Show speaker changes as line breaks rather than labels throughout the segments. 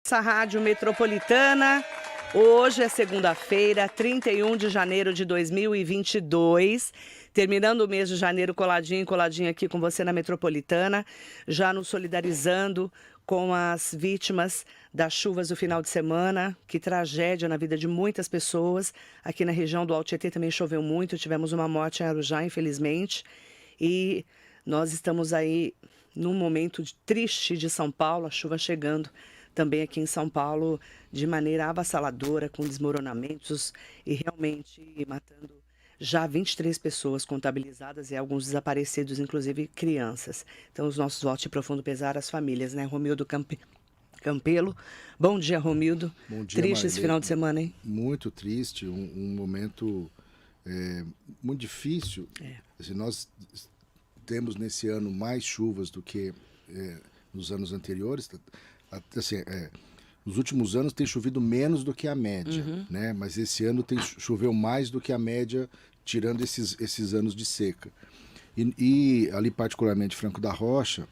Nossa Rádio Metropolitana. Hoje é segunda-feira, 31 de janeiro de 2022. Terminando o mês de janeiro coladinho aqui com você na Metropolitana, já nos solidarizando com as vítimas das chuvas do final de semana. Que tragédia na vida de muitas pessoas. Aqui na região do Alto Tietê também choveu muito, tivemos uma morte em Arujá, infelizmente. E nós estamos aí num momento triste de São Paulo, a chuva chegando também aqui em São Paulo de maneira avassaladora, com desmoronamentos e realmente matando já 23 pessoas contabilizadas e alguns desaparecidos, inclusive crianças. Então, os nossos votos de profundo pesar às famílias, né? Romildo Campelo. Bom dia, Romildo.
Bom dia,
triste
Marilei.
Esse final de semana, hein?
Muito triste, um momento muito difícil. Assim, nós temos nesse ano mais chuvas do que nos anos anteriores. Assim, nos últimos anos tem chovido menos do que a média, né? Mas esse ano choveu mais do que a média, tirando esses anos de seca. E ali particularmente Franco da Rocha,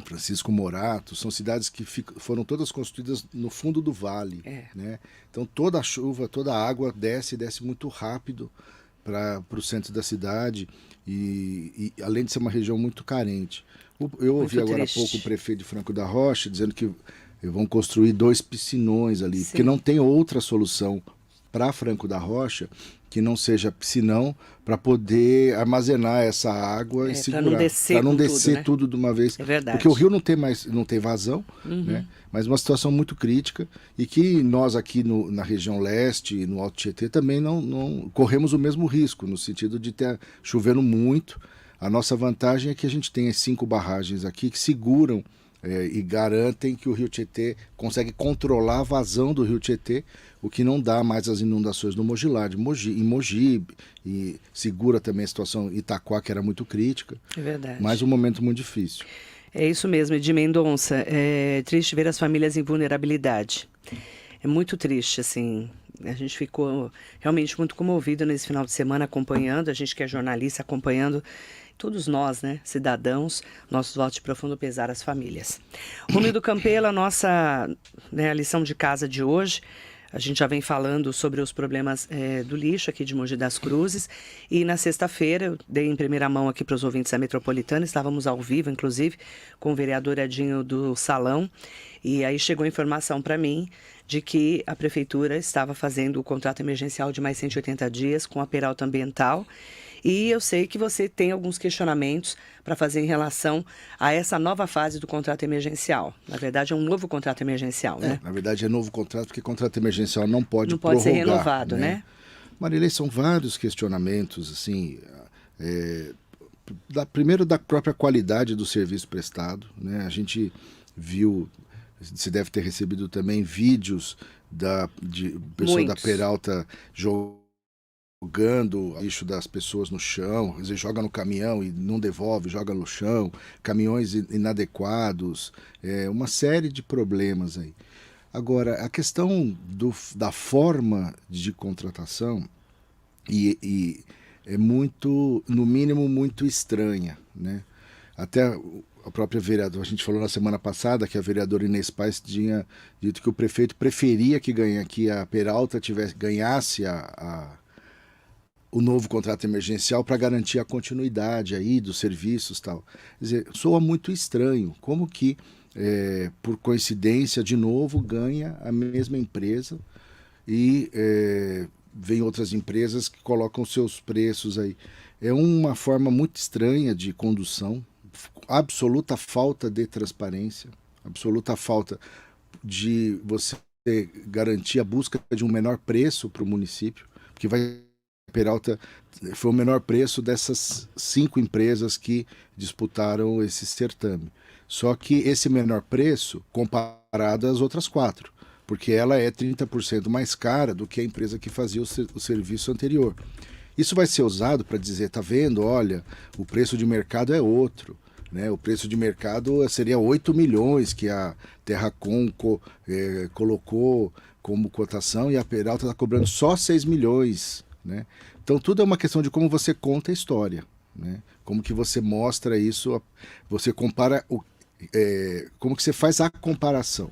Francisco Morato, são cidades que foram todas construídas no fundo do vale, né? Então toda a chuva, toda a água desce muito rápido para o centro da cidade e além de ser uma região muito carente. Eu ouvi agora há pouco o prefeito de Franco da Rocha dizendo que vão construir 2 piscinões ali, porque não tem outra solução para Franco da Rocha que não seja piscinão para poder armazenar essa água e segurar. Para não descer tudo de uma vez.
É verdade.
Porque o rio não tem vazão, né? Mas uma situação muito crítica e que nós aqui na região leste, no Alto Tietê, também não corremos o mesmo risco, no sentido de ter chovendo muito. A nossa vantagem é que a gente tem as 5 barragens aqui que seguram e garantem que o Rio Tietê consegue controlar a vazão do Rio Tietê, o que não dá mais as inundações no Mogilá, em Mogi, e segura também a situação em Itaquá, que era muito crítica.
É verdade.
Mas um momento muito difícil.
É isso mesmo, Edi Mendonça. É triste ver as famílias em vulnerabilidade. É muito triste, assim. A gente ficou realmente muito comovido nesse final de semana acompanhando, a gente que é jornalista acompanhando, todos nós, né, cidadãos, nossos votos de profundo pesar às famílias. Romildo Campelo, a nossa a lição de casa de hoje, a gente já vem falando sobre os problemas do lixo aqui de Mogi das Cruzes e na sexta-feira eu dei em primeira mão aqui para os ouvintes da Metropolitana, estávamos ao vivo, inclusive, com o vereador Edinho do Salão, e aí chegou a informação para mim de que a prefeitura estava fazendo o contrato emergencial de mais 180 dias com a Peralta Ambiental. E eu sei que você tem alguns questionamentos para fazer em relação a essa nova fase do contrato emergencial. Na verdade, é um novo contrato emergencial, né?
Na verdade, é novo contrato, porque contrato emergencial não pode
prorrogar, ser renovado, né?
Marilei, são vários questionamentos, assim, primeiro da própria qualidade do serviço prestado, né? A gente viu, você deve ter recebido também vídeos de pessoal da Peralta jogando o lixo das pessoas no chão, às vezes joga no caminhão e não devolve, joga no chão, caminhões inadequados, uma série de problemas aí. Agora, a questão da forma de contratação é muito, no mínimo, muito estranha, né? Até a própria vereadora, a gente falou na semana passada que a vereadora Inês Paz tinha dito que o prefeito preferia que a Peralta ganhasse o novo contrato emergencial para garantir a continuidade aí dos serviços e tal. Quer dizer, soa muito estranho. Como que, por coincidência, de novo, ganha a mesma empresa e vem outras empresas que colocam seus preços aí. É uma forma muito estranha de condução, absoluta falta de transparência, absoluta falta de você garantir a busca de um menor preço para o município, porque Peralta foi o menor preço dessas 5 empresas que disputaram esse certame. Só que esse menor preço comparado às outras 4, porque ela é 30% mais cara do que a empresa que fazia o serviço anterior. Isso vai ser usado para dizer, tá vendo, olha, o preço de mercado é outro, né? O preço de mercado seria 8 milhões que a Terracom colocou como cotação e a Peralta está cobrando só 6 milhões. Né? Então tudo é uma questão de como você conta a história, né? Como que você mostra isso, você compara, como que você faz a comparação.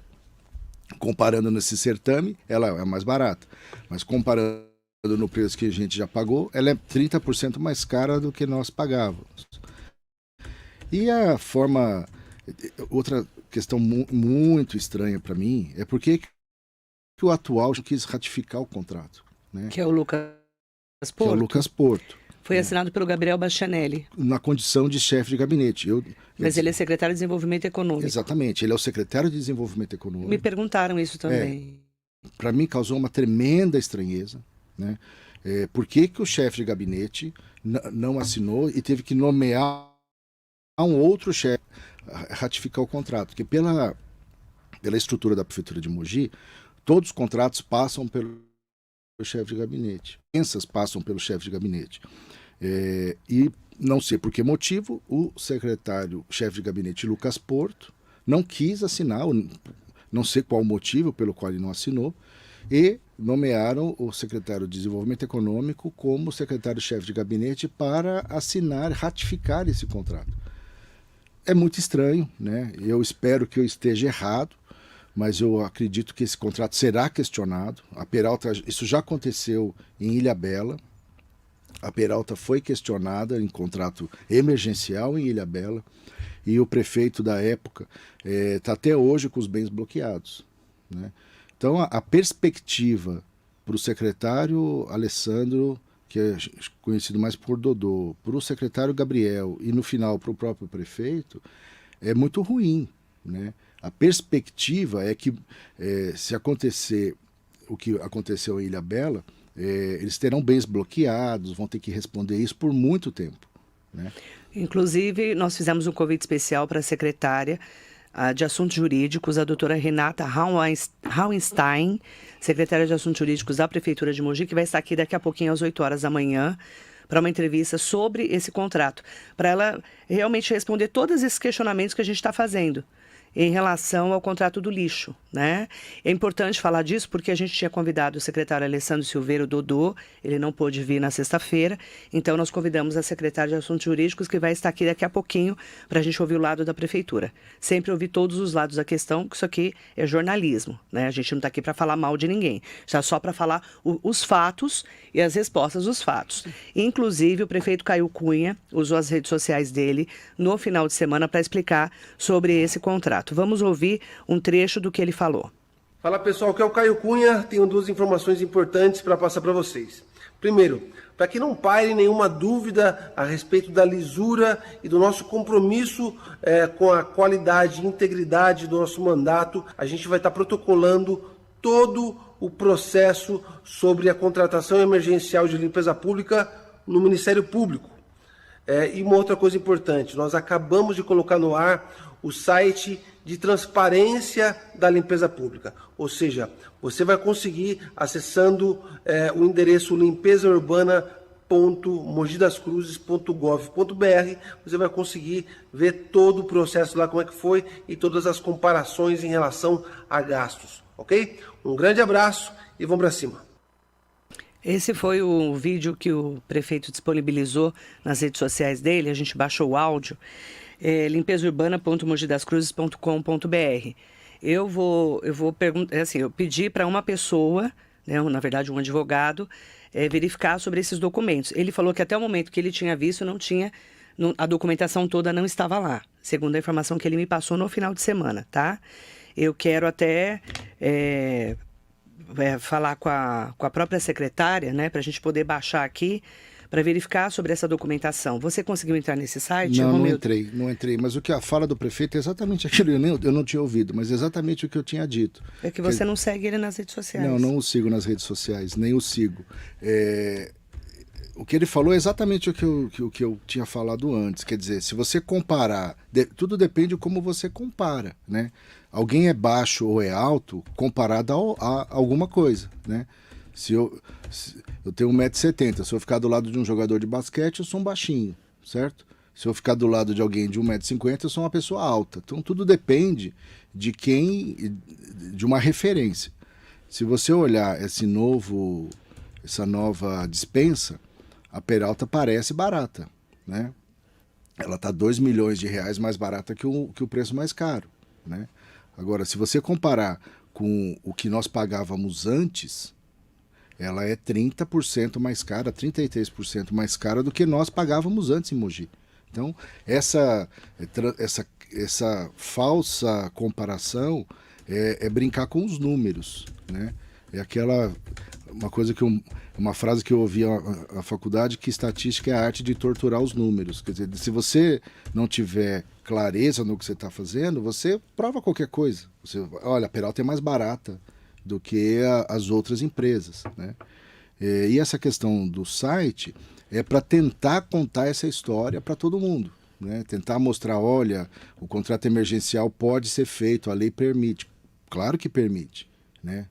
comparando nesse certame, ela é mais barata. Mas comparando no preço que a gente já pagou, ela é 30% mais cara do que nós pagávamos. E a forma... Outra questão muito estranha para mim é por que o atual quis ratificar o contrato. Né?
Que é o Lucas
Que
Porto.
é o Lucas Porto.
Foi assinado pelo Gabriel Bastianelli.
Na condição de chefe de gabinete.
Mas ele é secretário de Desenvolvimento Econômico.
Exatamente, ele é o secretário de Desenvolvimento Econômico.
Me perguntaram isso também.
Para mim causou uma tremenda estranheza. Né? Por que o chefe de gabinete não assinou e teve que nomear um outro chefe ratificar o contrato? Porque pela estrutura da Prefeitura de Mogi, todos os contratos passam pelo chefe de gabinete. Pensas passam pelo chefe de gabinete. E não sei por que motivo, o secretário-chefe de gabinete, Lucas Porto, não quis assinar, não sei qual o motivo pelo qual ele não assinou, e nomearam o secretário de Desenvolvimento Econômico como secretário-chefe de gabinete para assinar, ratificar esse contrato. É muito estranho, né? Eu espero que eu esteja errado, mas eu acredito que esse contrato será questionado. A Peralta, isso já aconteceu em Ilhabela. A Peralta foi questionada em contrato emergencial em Ilhabela e o prefeito da época está até hoje com os bens bloqueados. Né? Então a perspectiva para o secretário Alessandro, que é conhecido mais por Dodô, para o secretário Gabriel e no final para o próprio prefeito, é muito ruim. Né? A perspectiva é que se acontecer o que aconteceu em Ilhabela, eles terão bens bloqueados, vão ter que responder isso por muito tempo. Né?
Inclusive, nós fizemos um convite especial para a secretária de Assuntos Jurídicos, a doutora Renata Rauenstein, secretária de Assuntos Jurídicos da Prefeitura de Mogi, que vai estar aqui daqui a pouquinho às 8 horas da manhã, para uma entrevista sobre esse contrato, para ela realmente responder todos esses questionamentos que a gente está fazendo em relação ao contrato do lixo, né? É importante falar disso porque a gente tinha convidado o secretário Alessandro Silveira Dodô, ele não pôde vir na sexta-feira, então nós convidamos a secretária de Assuntos Jurídicos, que vai estar aqui daqui a pouquinho, para a gente ouvir o lado da prefeitura. Sempre ouvir todos os lados da questão, que isso aqui é jornalismo, né? A gente não está aqui para falar mal de ninguém, está só para falar os fatos e as respostas dos fatos. Inclusive, o prefeito Caio Cunha usou as redes sociais dele no final de semana para explicar sobre esse contrato. Vamos ouvir um trecho do que ele falou.
Fala pessoal, aqui é o Caio Cunha, tenho duas informações importantes para passar para vocês. Primeiro, para que não paire nenhuma dúvida a respeito da lisura e do nosso compromisso com a qualidade e integridade do nosso mandato, a gente vai estar protocolando todo o processo sobre a contratação emergencial de limpeza pública no Ministério Público. E uma outra coisa importante, nós acabamos de colocar no ar o site de transparência da limpeza pública. Ou seja, você vai conseguir, acessando o endereço limpezaurbana.mogidascruzes.gov.br, você vai conseguir ver todo o processo lá, como é que foi, e todas as comparações em relação a gastos. Ok? Um grande abraço e vamos para cima.
Esse foi o vídeo que o prefeito disponibilizou nas redes sociais dele, a gente baixou o áudio, limpezaurbana.mogidascruzes.com.br. Eu vou perguntar, assim, eu pedi para uma pessoa, né, na verdade um advogado, verificar sobre esses documentos. Ele falou que até o momento que ele tinha visto, a documentação toda não estava lá, segundo a informação que ele me passou no final de semana, tá? Eu quero até falar com a própria secretária, né, para a gente poder baixar aqui, para verificar sobre essa documentação. Você conseguiu entrar nesse site?
Não entrei. Mas o que a fala do prefeito é exatamente aquilo. Eu não tinha ouvido, mas exatamente o que eu tinha dito.
É que você não segue ele nas redes sociais.
Não o sigo nas redes sociais, nem o sigo. O que ele falou é exatamente o que eu tinha falado antes. Quer dizer, se você comparar, tudo depende de como você compara, né? Alguém é baixo ou é alto comparado a alguma coisa, né? Se eu tenho 1,70 m, se eu ficar do lado de um jogador de basquete, eu sou um baixinho, certo? Se eu ficar do lado de alguém de 1,50 m, eu sou uma pessoa alta. Então tudo depende de uma referência. Se você olhar essa nova dispensa, a Peralta parece barata, né? Ela está R$2 milhões mais barata que o preço mais caro, né? Agora, se você comparar com o que nós pagávamos antes, ela é 30% mais cara, 33% mais cara do que nós pagávamos antes em Mogi. Então, essa falsa comparação é brincar com os números, né? É uma frase que eu ouvi na faculdade, que estatística é a arte de torturar os números. Quer dizer, se você não tiver clareza no que você está fazendo, você prova qualquer coisa. Olha, a Peralta é mais barata do que as outras empresas, né? E essa questão do site é para tentar contar essa história para todo mundo, né? Tentar mostrar, olha, o contrato emergencial pode ser feito, a lei permite. Claro que permite, né?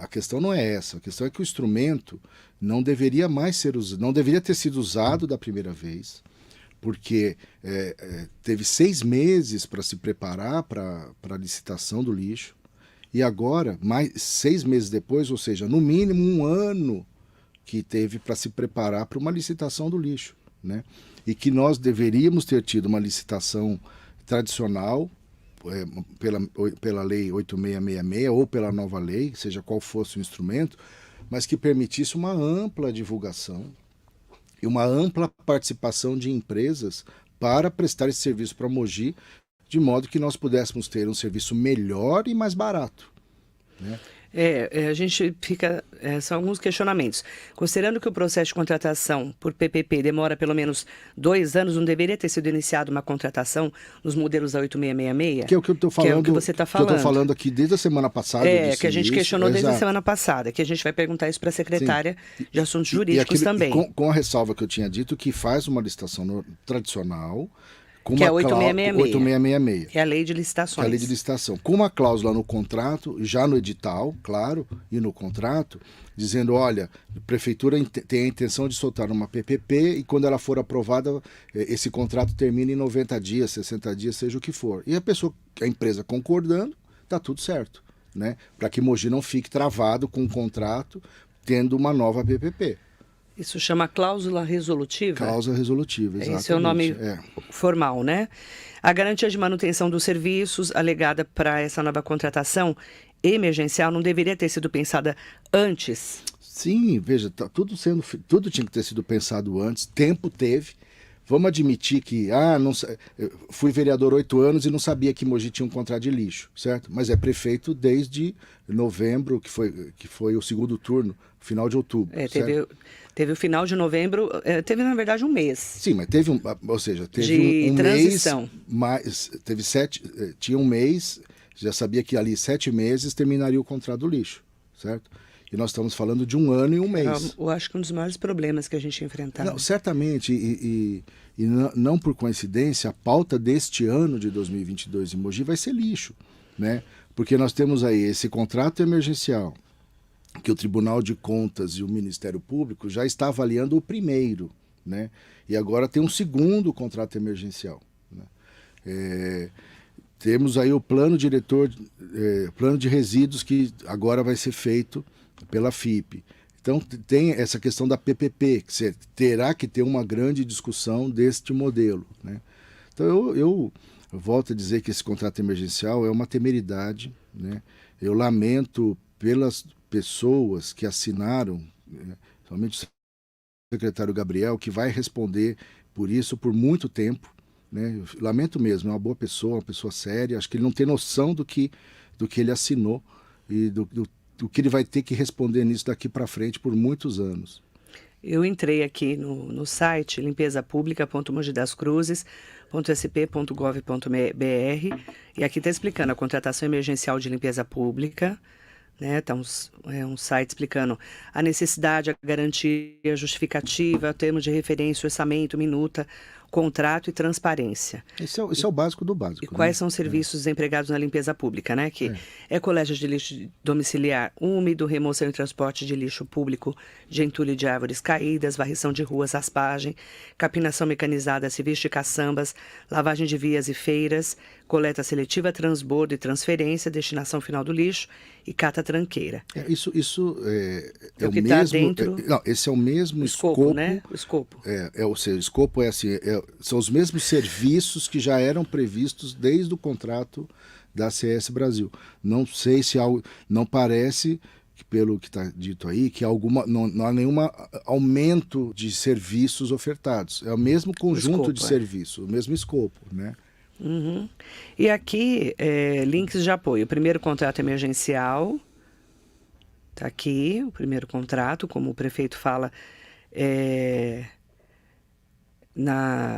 A questão não é essa, a questão é que o instrumento não deveria mais ser usado, não deveria ter sido usado da primeira vez, porque teve 6 meses para se preparar para a licitação do lixo, e agora, mais 6 meses depois, ou seja, no mínimo 1 ano que teve para se preparar para uma licitação do lixo, né? E que nós deveríamos ter tido uma licitação tradicional, pela lei 8666 ou pela nova lei, seja qual fosse o instrumento, mas que permitisse uma ampla divulgação e uma ampla participação de empresas para prestar esse serviço para Mogi, de modo que nós pudéssemos ter um serviço melhor e mais barato, né?
A gente fica... são alguns questionamentos. Considerando que o processo de contratação por PPP demora pelo menos 2 anos, não deveria ter sido iniciada uma contratação nos modelos da 8666?
Que é o que eu estou falando.
Que é o que você está falando.
Que eu estou falando aqui desde a semana passada.
Que a gente questionou desde a semana passada, que a gente vai perguntar isso para a secretária de Assuntos Jurídicos também.
Com a ressalva que eu tinha dito, que faz uma licitação tradicional...
Que é a 8666.
Que
é a lei de licitações.
Que é a lei de licitação. Com uma cláusula no contrato, já no edital, claro, e no contrato, dizendo, olha, a prefeitura tem a intenção de soltar uma PPP e quando ela for aprovada, esse contrato termina em 90 dias, 60 dias, seja o que for. E a empresa concordando, está tudo certo, né? Para que Mogi não fique travado com o contrato, tendo uma nova PPP.
Isso chama cláusula resolutiva?
Cláusula resolutiva, exatamente.
Esse é o nome formal, né? A garantia de manutenção dos serviços alegada para essa nova contratação emergencial não deveria ter sido pensada antes?
Sim, veja, tudo tinha que ter sido pensado antes, tempo teve. Vamos admitir que, fui vereador 8 anos e não sabia que Mogi tinha um contrato de lixo, certo? Mas é prefeito desde novembro, que foi o segundo turno, final de outubro.
Teve o final de novembro, teve na verdade um mês.
Sim, mas teve
de
um
transição.
Mês, tinha um mês, já sabia que ali 7 meses terminaria o contrato do lixo, certo? E nós estamos falando de 1 ano e 1 mês.
Eu acho que um dos maiores problemas que a gente enfrentava.
Não, certamente, e não por coincidência, a pauta deste ano de 2022 em Mogi vai ser lixo, né? Porque nós temos aí esse contrato emergencial, que o Tribunal de Contas e o Ministério Público já está avaliando o primeiro, né? E agora tem um segundo contrato emergencial, né? Temos aí o plano diretor, plano de resíduos, que agora vai ser feito pela FIP. Então tem essa questão da PPP, que você terá que ter uma grande discussão deste modelo, né? Então eu volto a dizer que esse contrato emergencial é uma temeridade, né? Eu lamento pelas pessoas que assinaram, né? Somente o secretário Gabriel, que vai responder por isso por muito tempo, né? Eu lamento mesmo, é uma boa pessoa, uma pessoa séria, acho que ele não tem noção do que ele assinou e do que ele vai ter que responder nisso daqui para frente por muitos anos.
Eu entrei aqui no site limpesapublica.mogidascruzes.sp.gov.br e aqui está explicando a contratação emergencial de limpeza pública, né? Tá um site explicando a necessidade, a garantia justificativa, termos de referência, orçamento, minuta, contrato e transparência.
Esse é o básico do básico.
E quais são os serviços empregados na limpeza pública, né? Que é coleta de lixo domiciliar úmido, remoção e transporte de lixo público, de entulho de árvores caídas, varrição de ruas, raspagem, capinação mecanizada, civis de caçambas, lavagem de vias e feiras, coleta seletiva, transbordo e transferência, destinação final do lixo e cata tranqueira.
Isso é o
que
mesmo...
tá dentro...
esse é o mesmo
escopo, né? O escopo.
Ou seja, o escopo é assim, são os mesmos serviços que já eram previstos desde o contrato da CS Brasil. Não sei se não parece, que pelo que está dito aí, que não há nenhum aumento de serviços ofertados. É o mesmo conjunto de serviços, o mesmo escopo, né?
Uhum. E aqui, links de apoio. O primeiro contrato emergencial, está aqui, o primeiro contrato, como o prefeito fala,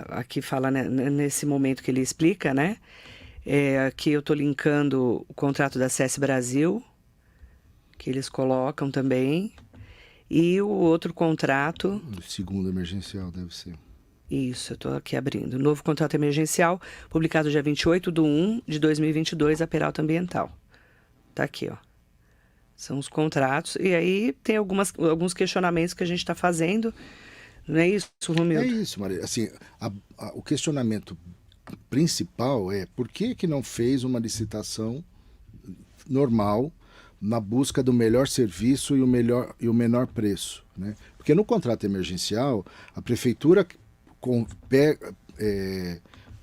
aqui fala, né, nesse momento que ele explica, né? Aqui eu estou linkando o contrato da CS Brasil, que eles colocam também, e o outro contrato...
O segundo emergencial deve ser.
Isso, eu estou aqui abrindo. Novo contrato emergencial, publicado dia 28/1/2022, a Peralta Ambiental. Está aqui, ó. São os contratos. E aí tem alguns questionamentos que a gente está fazendo. Não é isso, Romildo?
É isso, Maria. Assim, o questionamento principal é por que não fez uma licitação normal na busca do melhor serviço e o menor preço, né? Porque no contrato emergencial, a prefeitura...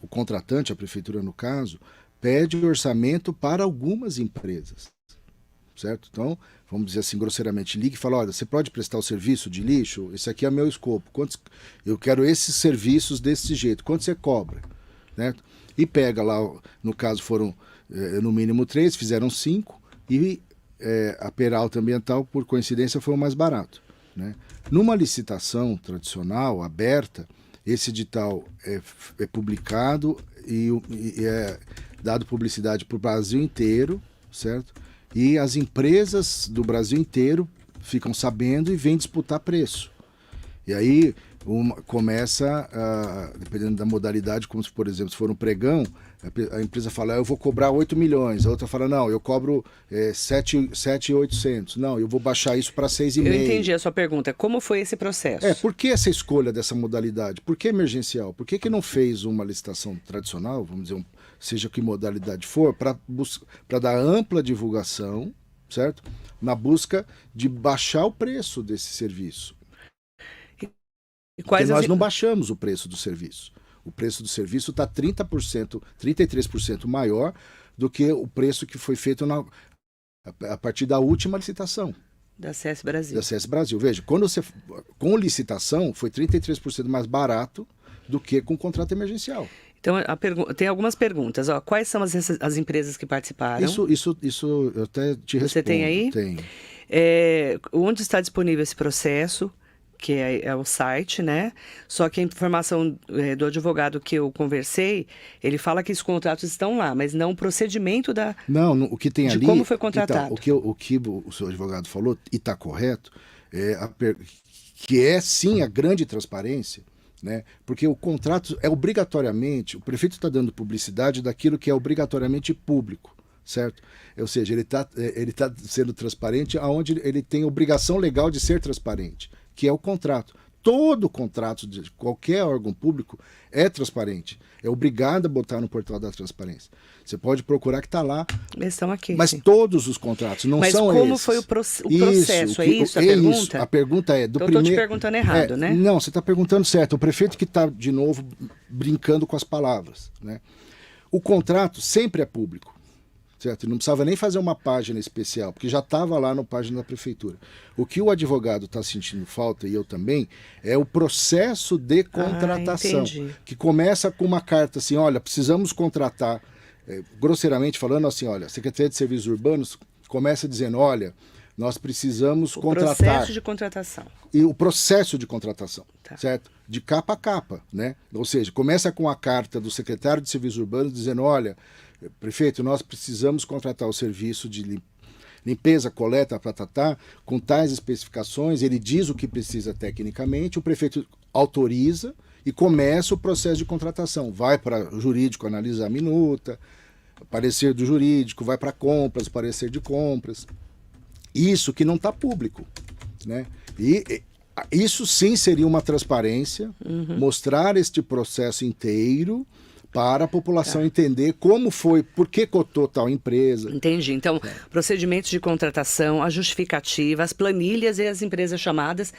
o contratante, a prefeitura no caso, pede orçamento para algumas empresas, certo? Então, vamos dizer assim grosseiramente, liga e fala, olha, você pode prestar o serviço de lixo? Esse aqui é meu escopo, eu quero esses serviços desse jeito, quanto você cobra? Né? E pega lá, no caso foram no mínimo 3, fizeram 5, e a Peralta Ambiental, por coincidência, foi o mais barato, né? Numa licitação tradicional, aberta, esse edital é publicado e é dado publicidade para o Brasil inteiro, certo? E as empresas do Brasil inteiro ficam sabendo e vêm disputar preço. E aí começa, dependendo da modalidade, como se, por exemplo, se for um pregão, a empresa fala, eu vou cobrar 8 milhões, a outra fala, não, eu cobro 7.800, não, eu vou baixar isso para 6,5.
Eu entendi a sua pergunta, como foi esse processo?
Por que essa escolha dessa modalidade? Por que emergencial? Por que não fez uma licitação tradicional, vamos dizer, seja que modalidade for, para dar ampla divulgação, certo? Na busca de baixar o preço desse serviço. Porque nós não baixamos o preço do serviço. O preço do serviço está 30%, 33% maior do que o preço que foi feito a partir da última licitação.
Da CS Brasil.
Da CS Brasil. Veja, com licitação foi 33% mais barato do que com contrato emergencial.
Então, tem algumas perguntas. Ó, quais são as empresas que participaram?
Isso eu até te respondo.
Você tem aí?
Tenho.
Onde está disponível esse processo? Que é o site, né? Só que a informação do advogado que eu conversei, ele fala que os contratos estão lá, mas não o procedimento
o que tem ali...
como foi contratado.
Então, o que o seu advogado falou, e está correto, que é sim a grande transparência, né? Porque o contrato é obrigatoriamente, o prefeito está dando publicidade daquilo que é obrigatoriamente público, certo? Ou seja, ele tá sendo transparente aonde ele tem obrigação legal de ser transparente, que é o contrato. Todo contrato de qualquer órgão público é transparente. É obrigado a botar no portal da transparência. Você pode procurar que está lá.
Eles estão aqui.
Mas sim, todos os contratos não são esses. Mas
como foi o processo? É isso a pergunta? Isso.
A pergunta é...
Então, eu estou te perguntando errado, né?
Não, você está perguntando certo. O prefeito que está, de novo, brincando com as palavras, né? O contrato sempre é público. Certo? Não precisava nem fazer uma página especial, porque já estava lá na página da prefeitura. O que o advogado está sentindo falta, e eu também, é o processo de contratação, que começa com uma carta assim, olha, precisamos contratar, grosseiramente falando assim, olha, a Secretaria de Serviços Urbanos começa dizendo, olha, nós precisamos contratar... O
processo de contratação.
E o processo de contratação, certo? De capa a capa, né? Ou seja, começa com a carta do secretário de Serviços Urbanos dizendo, olha, prefeito, nós precisamos contratar o serviço de limpeza, coleta, patatá, com tais especificações, ele diz o que precisa tecnicamente, o prefeito autoriza e começa o processo de contratação. Vai para o jurídico analisar a minuta, parecer do jurídico, vai para compras, parecer de compras. Isso que não está público, né? E isso sim seria uma transparência, mostrar este processo inteiro para a população entender como foi, por que cotou tal empresa.
Entendi. Então, procedimentos de contratação, a justificativa, as planilhas e as empresas chamadas,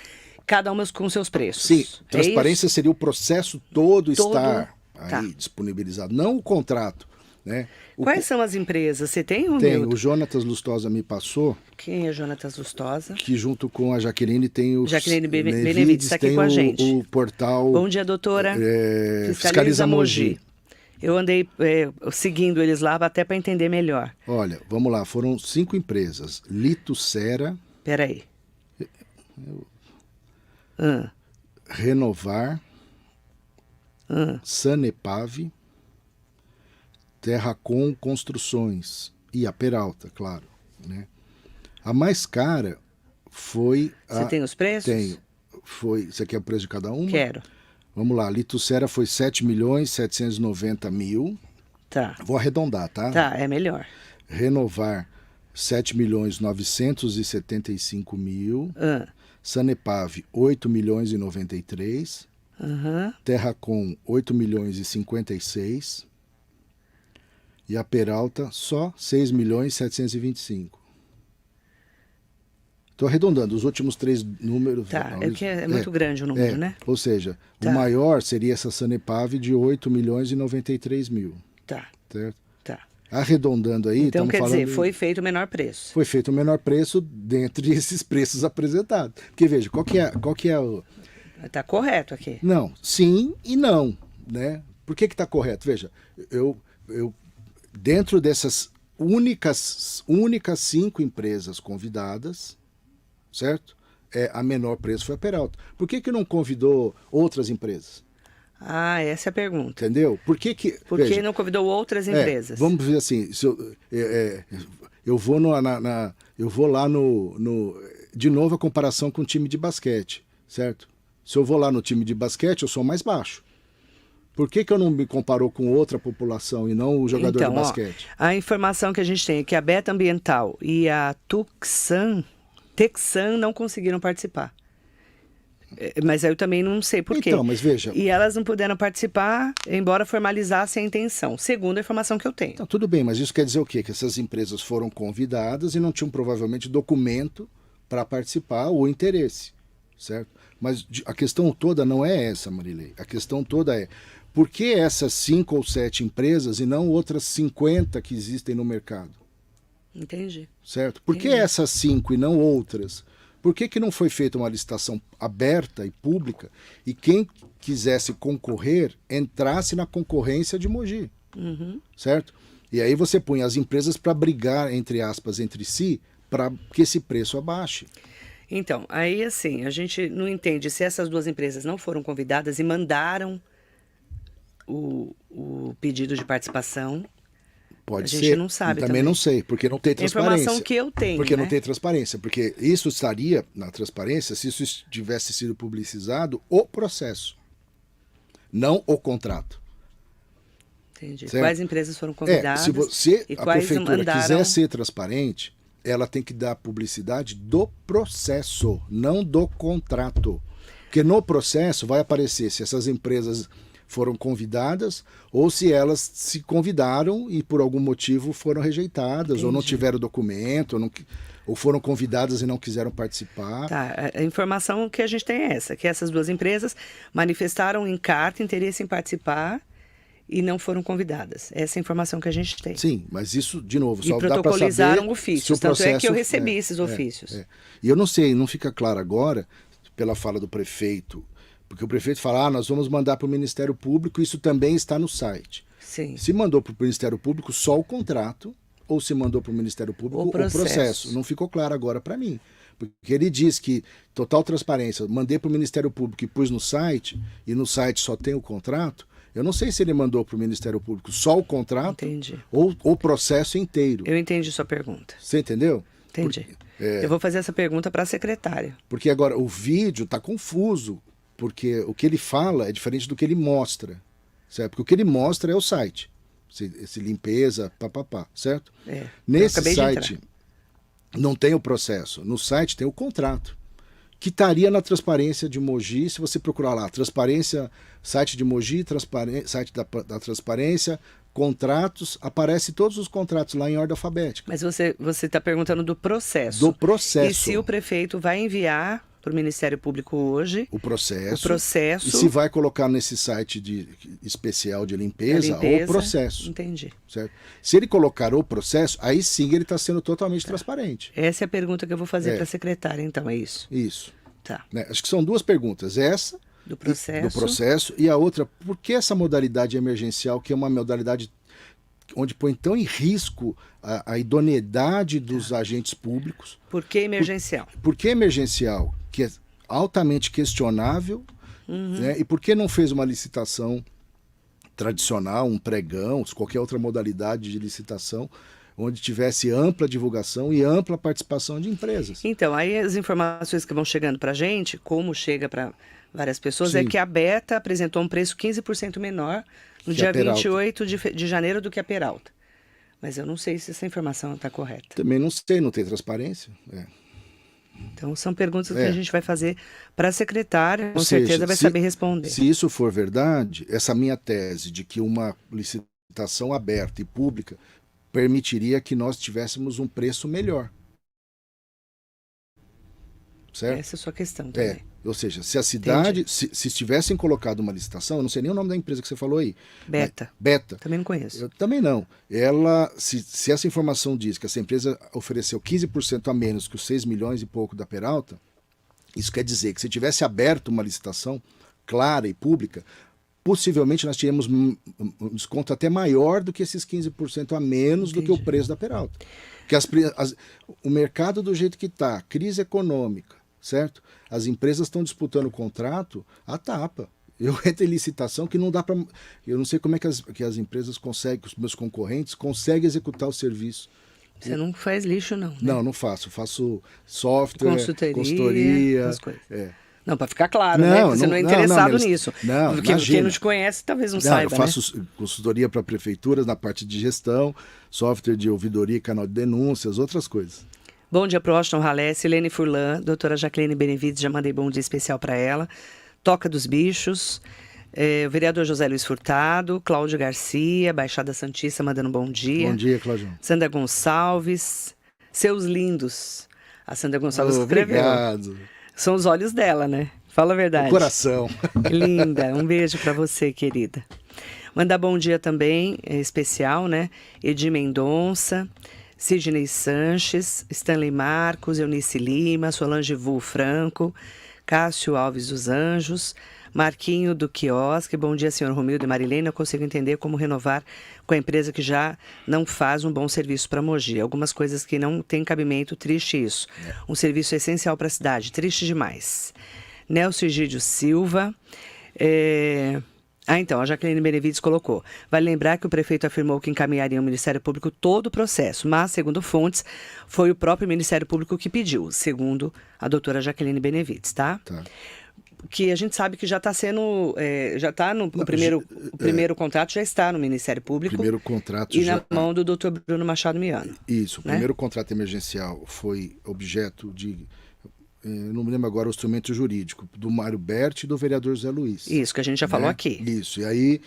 cada uma com seus preços.
Sim, transparência seria o processo todo estar aí disponibilizado, não o contrato. Né?
Quais são as empresas? Você tem,
Tem,
Romildo?
o Jonatas Lustosa me passou,
Quem é Jonatas Lustosa?
que junto com a Jaqueline tem o
Jaqueline Benevides está aqui
tem
com a gente.
o portal
Bom dia, doutora.
Fiscaliza Mogi.
Eu andei seguindo eles lá até para entender melhor.
Olha, vamos lá, foram 5 empresas. Litucera,
Peraí.
Renovar, Sanepave, Terracom Construções e a Peralta, claro. Né? A mais cara foi
Você tem os preços?
Tenho. Você quer o preço de cada uma?
Quero.
Vamos lá, Litucera foi 7.790.000.
Tá.
Vou arredondar, tá?
Tá, é melhor.
Renovar, 7.975.000. Sanepave, 8.093.000. Terracom, 8.056.000. E a Peralta, só 6.725.000. Estou arredondando, os últimos 3 números...
Tá, é que é muito grande o número, né?
Ou seja,
Tá.
o maior seria essa Sanepave de 8.093.000.
Tá,
Certo?
tá.
Arredondando aí,
Então,
estamos
quer
falando...
dizer, foi feito o menor preço.
Foi feito o menor preço dentre esses preços apresentados. Porque veja, qual que é o...
Tá correto aqui.
Não, sim e não, né? Por que está correto? Veja, eu dentro dessas únicas 5 empresas convidadas, certo? A menor preço foi a Peralta. Por que não convidou outras empresas?
Ah, essa é a pergunta.
Entendeu? Por que
Por que
veja,
não convidou outras empresas?
vamos ver assim, se eu vou eu vou lá de novo a comparação com o time de basquete, certo? Se eu vou lá no time de basquete, eu sou mais baixo. Por que eu não me comparou com outra população e não o jogador
Então,
de basquete?
A informação que a gente tem é que a Beta Ambiental e a Texan não conseguiram participar. Mas eu também não sei por quê.
Então, mas veja...
E elas não puderam participar, embora formalizassem a intenção, segundo a informação que eu tenho.
Então, tudo bem, mas isso quer dizer o quê? Que essas empresas foram convidadas e não tinham provavelmente documento para participar ou interesse, certo? Mas a questão toda não é essa, Marilei. A questão toda é, por que essas 5 ou 7 empresas e não outras 50 que existem no mercado?
Entendi.
Certo? Por que essas 5 e não outras? Por que não foi feita uma licitação aberta e pública e quem quisesse concorrer entrasse na concorrência de Mogi? Certo? E aí você põe as empresas para brigar, entre aspas, entre si, para que esse preço abaixe.
Então, aí assim, a gente não entende se essas 2 empresas não foram convidadas e mandaram o pedido de participação.
Pode
A
ser.
gente não sabe
também.
também.
Não sei, porque não tem
A
transparência.
informação que eu tenho,
Porque
né?
não tem transparência. Porque isso estaria na transparência se isso tivesse sido publicizado o processo, não o contrato.
Entendi.
Certo?
Quais empresas foram convidadas
Se você,
e
a
quais
prefeitura
mandaram...
quiser ser transparente, ela tem que dar publicidade do processo, não do contrato. Porque no processo vai aparecer se essas empresas foram convidadas ou se elas se convidaram e por algum motivo foram rejeitadas.
Entendi.
Ou não tiveram documento, ou foram convidadas e não quiseram participar.
Tá, a informação que a gente tem é essa, que essas 2 empresas manifestaram em carta interesse em participar e não foram convidadas. Essa é a informação que a gente tem.
Sim, mas isso, de novo,
E
só dá para saber...
protocolizaram
se
ofícios,
o
tanto é que eu
processo-
recebi esses ofícios.
E eu não sei, não fica claro agora, pela fala do prefeito, porque o prefeito fala, nós vamos mandar para o Ministério Público, isso também está no site.
Sim.
Se mandou para o Ministério Público só o contrato, ou se mandou para o Ministério Público
O
o processo. Não ficou claro agora para mim. Porque ele diz que, total transparência, mandei para o Ministério Público e pus no site, e no site só tem o contrato, eu não sei se ele mandou para o Ministério Público só o contrato
Entendi.
ou o processo inteiro.
Eu entendi sua pergunta.
Você entendeu?
Entendi. Eu vou fazer essa pergunta para a secretária.
Porque agora o vídeo está confuso, porque o que ele fala é diferente do que ele mostra, certo? Porque o que ele mostra é o site, esse limpeza, papapá, certo?
Eu
Nesse
acabei de
site não tem o processo, no site tem o contrato, que estaria na transparência de Mogi, se você procurar lá, transparência, site de Mogi, site da transparência, contratos, aparece todos os contratos lá em ordem alfabética.
Mas você está perguntando do processo.
Do processo.
E se o prefeito vai enviar para o Ministério Público hoje
o processo.
o processo.
E se vai colocar nesse site especial de limpeza, o processo.
Entendi.
Certo? Se ele colocar o processo, aí sim ele está sendo totalmente transparente.
Essa é a pergunta que eu vou fazer para a secretária, então, é isso?
Isso.
Tá.
Né? Acho que são duas perguntas. Essa
Do processo.
e a outra, por que essa modalidade emergencial, que é uma modalidade onde põe tão em risco a idoneidade dos agentes públicos?
Por que emergencial?
Por que emergencial, que é altamente questionável, né? E por que não fez uma licitação tradicional, um pregão, qualquer outra modalidade de licitação, onde tivesse ampla divulgação e ampla participação de empresas?
Então, aí as informações que vão chegando para a gente, como chega para várias pessoas,
Sim.
é que a Beta apresentou um preço 15% menor no
Que
dia
a Peralta.
28 de janeiro do que a Peralta. Mas eu não sei se essa informação está correta.
Também não sei, não tem transparência.
Então, são perguntas que a gente vai fazer para a secretária, com
Ou seja,
certeza vai saber responder.
Se isso for verdade, essa minha tese de que uma licitação aberta e pública permitiria que nós tivéssemos um preço melhor. Certo?
Essa é a sua questão também.
Ou seja, se a cidade, se tivessem colocado uma licitação, eu não sei nem o nome da empresa que você falou aí.
Beta.
Beta.
Também não conheço.
Eu também não. Ela, se essa informação diz que essa empresa ofereceu 15% a menos que os 6 milhões e pouco da Peralta, isso quer dizer que se tivesse aberto uma licitação clara e pública, possivelmente nós teríamos um desconto até maior do que esses 15% a menos do que o preço da Peralta. Porque o mercado do jeito que está, crise econômica, certo? As empresas estão disputando o contrato à tapa. Eu entro em licitação que não dá para... Eu não sei como é que as empresas conseguem, os meus concorrentes conseguem executar o serviço.
Você não faz lixo, não, né?
Não faço. Faço software,
Consultoria,
consultoria.
essas coisas. Não, para ficar claro,
Não,
né? Você não é interessado
mas-
nisso.
não,
Porque
imagina.
quem não te conhece talvez não
Não,
saiba,
eu faço consultoria para prefeituras na parte de gestão, software de ouvidoria, canal de denúncias, outras coisas.
Bom dia pro Austin Halé, Silene Furlan, doutora Jaqueline Benevides, já mandei bom dia especial para ela. Toca dos Bichos, o vereador José Luiz Furtado, Cláudio Garcia, Baixada Santista, mandando bom dia.
Bom dia, Claudião.
Sandra Gonçalves, seus lindos. A Sandra Gonçalves escreveu.
Obrigado.
São os olhos dela, né? Fala a verdade.
O coração.
Linda, um beijo para você, querida. Mandar bom dia também, especial, né? Edir Mendonça, Sidney Sanches, Stanley Marcos, Eunice Lima, Solange Vu Franco, Cássio Alves dos Anjos, Marquinho do Quiosque. Bom dia, senhor Romildo e Marilene. Eu consigo entender como renovar com a empresa que já não faz um bom serviço para Mogi. Algumas coisas que não têm cabimento, triste isso. Um serviço essencial para a cidade, triste demais. Nelson Egídio Silva. Então, a Jaqueline Benevides colocou. Vale lembrar que o prefeito afirmou que encaminharia ao Ministério Público todo o processo, mas, segundo fontes, foi o próprio Ministério Público que pediu, segundo a doutora Jaqueline Benevides, tá?
Tá.
Que a gente sabe que já está sendo, já está no o primeiro contrato, já está no Ministério Público.
Primeiro contrato
e
já...
na mão do doutor Bruno Machado Miano.
Isso, o
né?
primeiro contrato emergencial foi objeto de... Eu não me lembro agora o instrumento jurídico, do Mário Berti e do vereador Zé Luiz.
Isso, que a gente já falou aqui.
Isso, e aí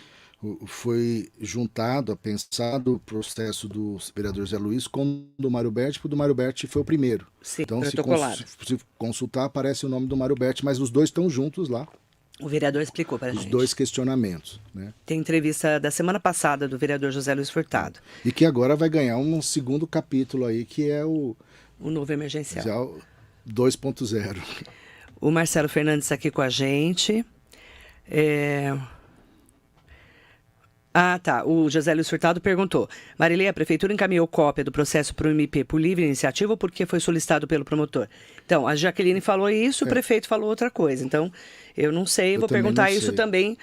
foi juntado, pensado o processo do vereador Zé Luiz com o do Mário Berti, porque o do Mário Berti foi o primeiro.
Sim,
então,
protocolado.
se consultar, aparece o nome do Mário Berti, mas os dois estão juntos lá,
O vereador explicou para a
os
gente.
dois questionamentos. Né?
Tem entrevista da semana passada do vereador José Luiz Furtado.
E que agora vai ganhar um segundo capítulo aí, que é o
novo emergencial.
2.0.
O Marcelo Fernandes está aqui com a gente. O José Luiz Furtado perguntou. Marilei, a prefeitura encaminhou cópia do processo para o MP por livre iniciativa ou porque foi solicitado pelo promotor? Então, a Jaqueline falou isso, o prefeito falou outra coisa. Então, eu não sei, vou perguntar isso também.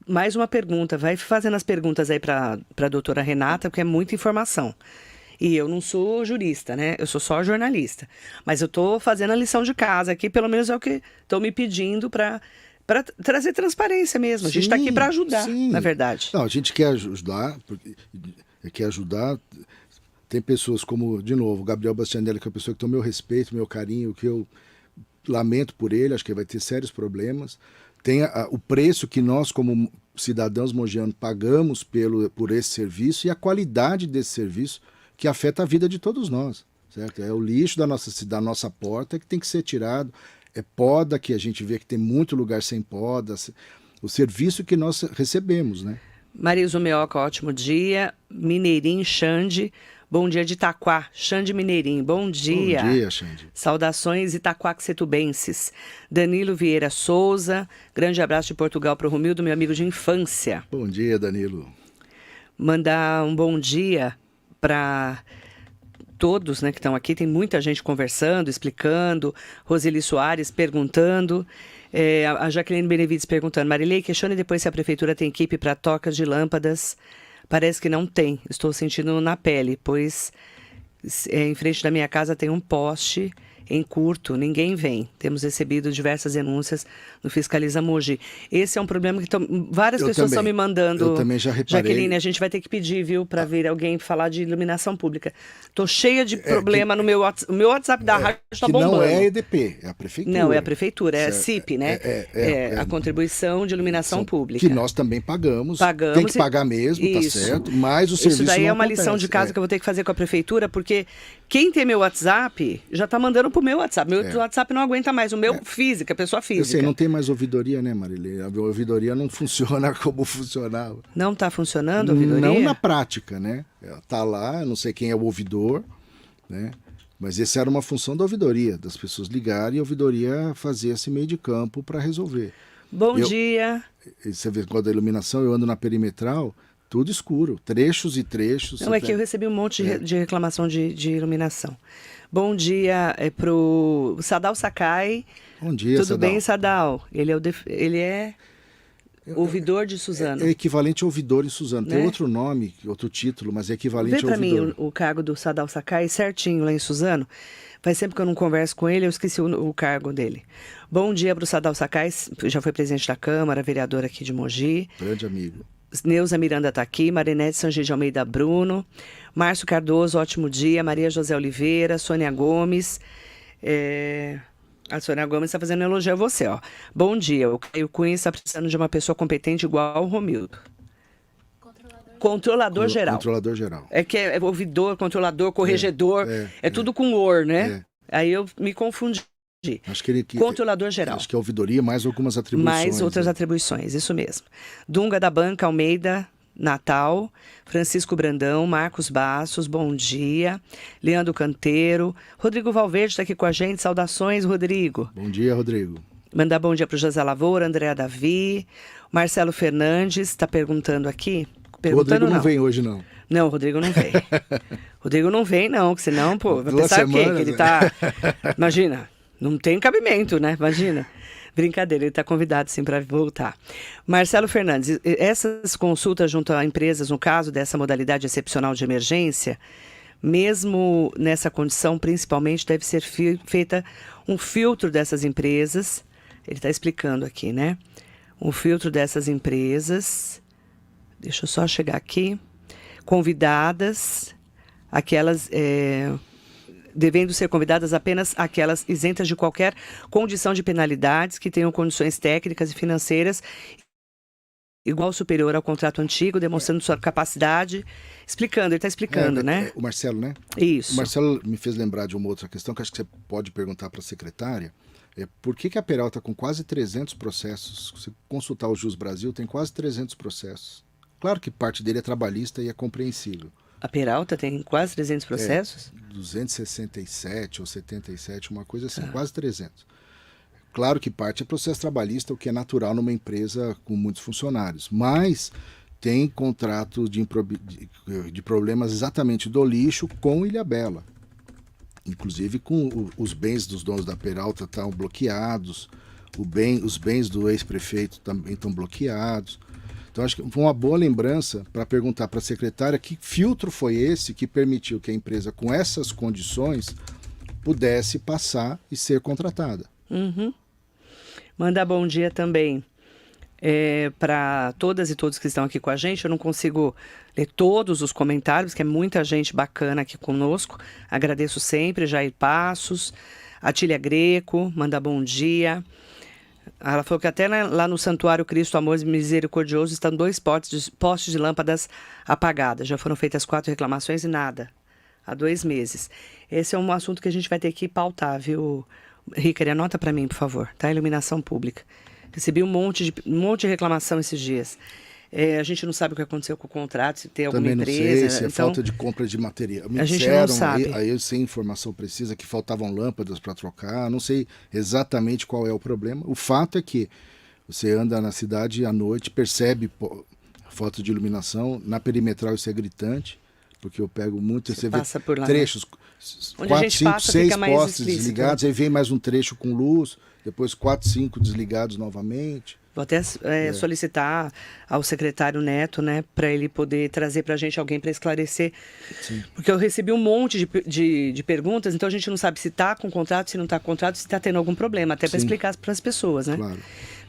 Mais uma pergunta. Vai fazendo as perguntas aí para a doutora Renata, porque é muita informação. E eu não sou jurista, né? Eu sou só jornalista. Mas eu estou fazendo a lição de casa aqui, pelo menos é o que estão me pedindo para trazer transparência mesmo. A gente está aqui para ajudar, na verdade.
Não, a gente quer ajudar, Tem pessoas como, de novo, o Gabriel Bastianelli, que é uma pessoa que tem o meu respeito, meu carinho, que eu lamento por ele, acho que ele vai ter sérios problemas. Tem o preço que nós, como cidadãos mogianos, pagamos por esse serviço e a qualidade desse serviço que afeta a vida de todos nós, certo? É o lixo da nossa porta que tem que ser tirado, é poda, que a gente vê que tem muito lugar sem poda, o serviço que nós recebemos, né?
Marisa Meoca, ótimo dia. Mineirinho, Xande. Bom dia de Itaquá. Xande Mineirinho, bom dia.
Bom dia, Xande.
Saudações itaquaquecetubenses. Danilo Vieira Souza. Grande abraço de Portugal para o Romildo, meu amigo de infância.
Bom dia, Danilo.
Mandar um bom dia para todos, né, que estão aqui. Tem muita gente conversando, explicando. Roseli Soares perguntando. A Jaqueline Benevides perguntando: Marilei, questione depois se a prefeitura tem equipe para tocas de lâmpadas. Parece que não tem. Estou sentindo na pele, pois em frente da minha casa tem um poste em curto, ninguém vem. Temos recebido diversas denúncias no Fiscaliza Mogi. Esse é um problema que várias pessoas estão me mandando.
Eu também já reparei.
Jaqueline, a gente vai ter que pedir, viu, para vir alguém falar de iluminação pública. Estou cheia de problema no meu WhatsApp. O meu WhatsApp da rádio está bombando.
Não é a EDP, é a prefeitura.
Não, é a prefeitura, é a
Certo.
CIP, né? A contribuição de iluminação pública.
Que nós também pagamos.
Pagamos.
Tem que pagar mesmo,
Isso.
tá certo? Mas o serviço
Isso daí
não
é uma
acontece.
lição de casa que eu vou ter que fazer com a prefeitura, porque quem tem meu WhatsApp já está mandando pro meu WhatsApp. Meu WhatsApp não aguenta mais. O meu física, pessoa física.
Eu sei, não tem mais ouvidoria, né, Marilei? A ouvidoria não funciona como funcionava.
Não está funcionando a ouvidoria?
Não na prática, né? Tá lá, eu não sei quem é o ouvidor, né? Mas essa era uma função da ouvidoria, das pessoas ligarem e a ouvidoria fazer esse meio de campo para resolver.
Bom dia.
Você vê, quando a iluminação, eu ando na perimetral, tudo escuro, trechos e trechos.
Não, é que eu recebi um monte de reclamação de iluminação. Bom dia para o Sadal Sakai.
Bom dia,
Tudo
Sadal.
bem, Sadal? Ele é ouvidor de Suzano.
É equivalente a ouvidor em Suzano. Tem
Né?
outro nome, outro título, mas é equivalente
Vê
a
para mim
ouvidor.
o cargo do Sadal Sakai certinho lá em Suzano. Faz tempo que eu não converso com ele, eu esqueci o cargo dele. Bom dia para o Sadal Sakai, já foi presidente da Câmara, vereador aqui de Mogi.
Grande amigo.
Neuza Miranda está aqui, Marinete Sanji de Almeida Bruno, Márcio Cardoso, ótimo dia, Maria José Oliveira, Sônia Gomes. A Sônia Gomes está fazendo elogio a você, ó. Bom dia, o Caio Cunha está precisando de uma pessoa competente igual ao Romildo. Controlador geral.
Controlador geral.
É que é ouvidor, controlador, corregedor, tudo com or, né? Aí eu me confundi.
Acho que ele
Controlador geral.
Acho que é ouvidoria mais algumas atribuições.
Mais outras atribuições, isso mesmo. Dunga da Banca, Almeida, Natal, Francisco Brandão, Marcos Bastos, bom dia. Leandro Canteiro, Rodrigo Valverde está aqui com a gente, saudações, Rodrigo.
Bom dia, Rodrigo.
Mandar bom dia para o José Lavoura, Andréa Davi, Marcelo Fernandes está perguntando aqui.
O Rodrigo não vem hoje, não.
Não, o Rodrigo não vem. Rodrigo não vem, não, porque senão, pô, vai
2
pensar o quê?
semanas,
Que ele tá... Imagina, não tem cabimento, né? Imagina. Brincadeira, ele está convidado sim para voltar. Marcelo Fernandes, essas consultas junto a empresas, no caso dessa modalidade excepcional de emergência, mesmo nessa condição, principalmente, deve ser feita um filtro dessas empresas. Ele está explicando aqui, né? Um filtro dessas empresas. Deixa eu só chegar aqui. Convidadas, aquelas... devendo ser convidadas apenas aquelas isentas de qualquer condição de penalidades, que tenham condições técnicas e financeiras igual ou superior ao contrato antigo, demonstrando sua capacidade, explicando, ele está explicando, né?
O Marcelo, né?
Isso.
O Marcelo me fez lembrar de uma outra questão que acho que você pode perguntar para a secretária. Por que a Peralta, com quase 300 processos, se consultar o Jus Brasil, tem quase 300 processos. Claro que parte dele é trabalhista e é compreensível.
A Peralta tem quase 300 processos?
267 ou 77, uma coisa assim, quase 300. Claro que parte é processo trabalhista, o que é natural numa empresa com muitos funcionários, mas tem contrato de problemas exatamente do lixo com Ilhabela. Inclusive com os bens dos donos da Peralta estão bloqueados, os bens do ex-prefeito também estão bloqueados. Então, acho que foi uma boa lembrança para perguntar para a secretária que filtro foi esse que permitiu que a empresa, com essas condições, pudesse passar e ser contratada.
Uhum. Mandar bom dia também para todas e todos que estão aqui com a gente. Eu não consigo ler todos os comentários, que é muita gente bacana aqui conosco. Agradeço sempre, Jair Passos, Atília Greco, mandar bom dia. Ela falou que até lá no Santuário Cristo Amor Misericordioso estão 2 postes de lâmpadas apagadas. Já foram feitas 4 reclamações e nada. Há 2 meses. Esse é um assunto que a gente vai ter que pautar, viu, Ricardo, anota para mim, por favor, tá? Iluminação pública. Recebi um monte de reclamação esses dias. A gente não sabe o que aconteceu com o contrato, se tem alguma
Também não
empresa.
sei se é
então,
falta de compra de material. Me
a gente
disseram,
não sabe.
aí eu sem informação precisa, que faltavam lâmpadas para trocar. Não sei exatamente qual é o problema. O fato é que você anda na cidade à noite, percebe falta de iluminação. Na perimetral isso é gritante, porque eu pego muito. Você
passa
vê
por lá,
trechos,
Onde a
4,
gente
5,
passa,
6
fica mais
postes
explícito.
desligados, aí vem mais um trecho com luz, depois 4, 5 desligados novamente.
Vou até solicitar ao secretário Neto, né, para ele poder trazer para a gente alguém para esclarecer.
Sim.
Porque eu recebi um monte de perguntas, então a gente não sabe se está com contrato, se não está com contrato, se está tendo algum problema, até para explicar para as pessoas, né?
Claro.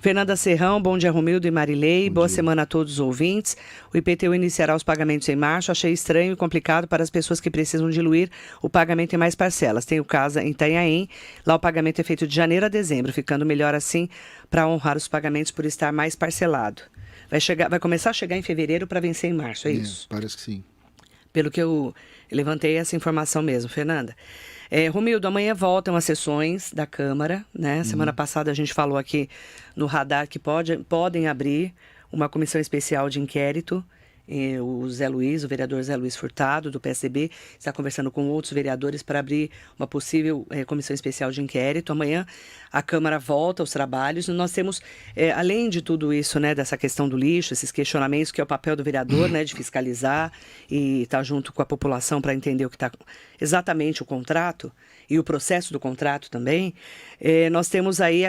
Fernanda Serrão, bom dia, Romildo e Marilei.
Bom
Boa
dia.
semana a todos os ouvintes. O IPTU iniciará os pagamentos em março. Achei estranho e complicado para as pessoas que precisam diluir o pagamento em mais parcelas. Tenho casa em Itanhaém. Lá o pagamento é feito de janeiro a dezembro, ficando melhor assim para honrar os pagamentos por estar mais parcelado. Vai começar a chegar em fevereiro para vencer em março, é isso?
Parece que sim.
Pelo que eu levantei essa informação mesmo, Fernanda. Romildo, amanhã voltam as sessões da Câmara, né? Semana passada a gente falou aqui no radar que podem abrir uma comissão especial de inquérito. O vereador Zé Luiz Furtado, do PSDB, está conversando com outros vereadores para abrir uma possível comissão especial de inquérito. Amanhã a Câmara volta aos trabalhos. Nós temos, além de tudo isso, né, dessa questão do lixo, esses questionamentos, que é o papel do vereador, né, de fiscalizar e estar junto com a população para entender o que está exatamente o contrato e o processo do contrato também. Nós temos aí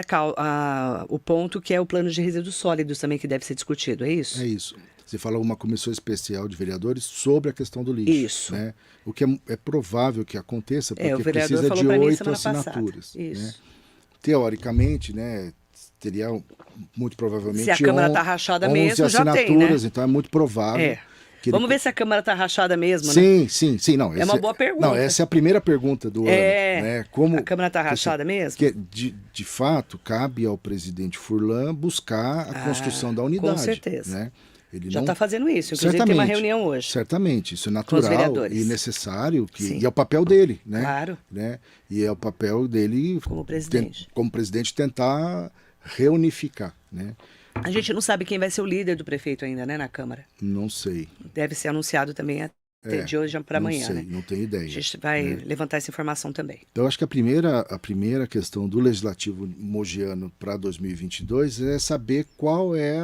o ponto que é o plano de resíduos sólidos também, que deve ser discutido, é isso?
É isso. Você falou uma comissão especial de vereadores sobre a questão do lixo. Isso. Né? O que é provável que aconteça, porque precisa de 8 assinaturas. Isso. Né? Teoricamente, né, teria muito provavelmente...
Se a Câmara está rachada mesmo, já tem, né?
Então é muito provável.
Vamos ver se a Câmara está rachada mesmo,
né? Sim. Não,
é uma boa pergunta.
Não, essa é a primeira pergunta do ano. Né? Como,
a Câmara está rachada mesmo?
Que, de fato, cabe ao presidente Furlan buscar a construção da unidade.
Com certeza.
Né? Ele
já está fazendo isso, inclusive tem uma reunião hoje.
Certamente, isso é natural e necessário, e é o papel dele, né?
Claro.
Né? E é o papel dele,
como presidente,
tentar reunificar, né?
A gente não sabe quem vai ser o líder do prefeito ainda, né, na Câmara.
Não sei.
Deve ser anunciado também de hoje para amanhã,
sei,
né?
Não tenho ideia.
A gente vai levantar essa informação também.
Então, acho que a primeira questão do Legislativo mogiano para 2022 é saber qual é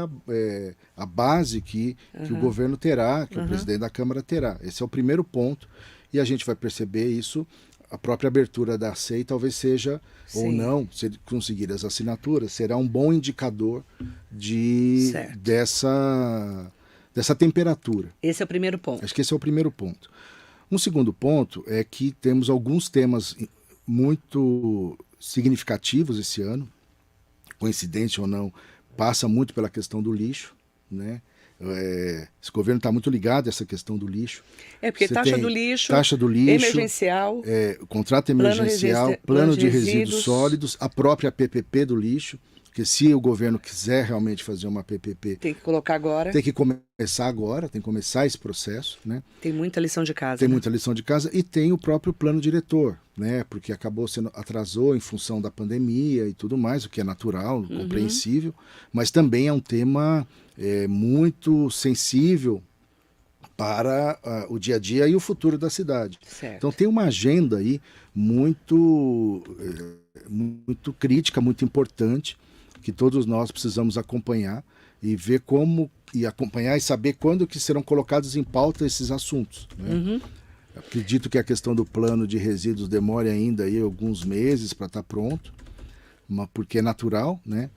a base que o governo terá, que o presidente da Câmara terá. Esse é o primeiro ponto, e a gente vai perceber isso. A própria abertura da SEI talvez seja, ou não, se ele conseguir as assinaturas, será um bom indicador dessa temperatura.
Esse é o primeiro ponto.
Acho que esse é o primeiro ponto. Um segundo ponto é que temos alguns temas muito significativos esse ano, coincidente ou não, passa muito pela questão do lixo, né? Esse governo está muito ligado a essa questão do lixo.
Porque taxa do lixo, emergencial,
contrato emergencial, plano de resíduos sólidos, a própria PPP do lixo, que se o governo quiser realmente fazer uma PPP...
Tem que colocar agora.
Tem que começar agora, tem que começar esse processo, né?
Tem muita lição de casa.
Tem muita lição de casa e tem o próprio plano diretor, né? Porque atrasou em função da pandemia e tudo mais, o que é natural, compreensível, mas também é um tema muito sensível para o dia a dia e o futuro da cidade.
Certo.
Então tem uma agenda aí muito crítica, muito importante, que todos nós precisamos acompanhar e ver acompanhar e saber quando que serão colocados em pauta esses assuntos, né? Acredito que a questão do plano de resíduos demore ainda aí alguns meses para estar pronto, porque é natural, né?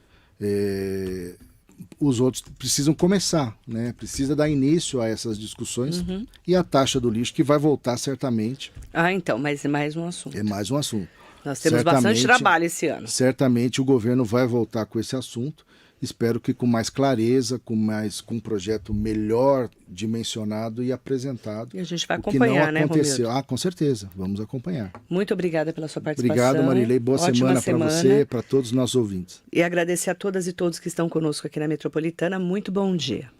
Os outros precisam começar, né? Precisa dar início a essas discussões e a taxa do lixo, que vai voltar certamente.
Então, mas é mais um assunto.
É mais um assunto.
Nós temos bastante trabalho esse ano.
Certamente o governo vai voltar com esse assunto. Espero que com mais clareza, com um projeto melhor dimensionado e apresentado.
E a gente vai acompanhar, né, Romildo?
Com certeza, vamos acompanhar.
Muito obrigada pela sua participação.
Obrigado, Marilei. Boa semana para você, para todos os nossos ouvintes.
E agradecer a todas e todos que estão conosco aqui na Metropolitana. Muito bom dia.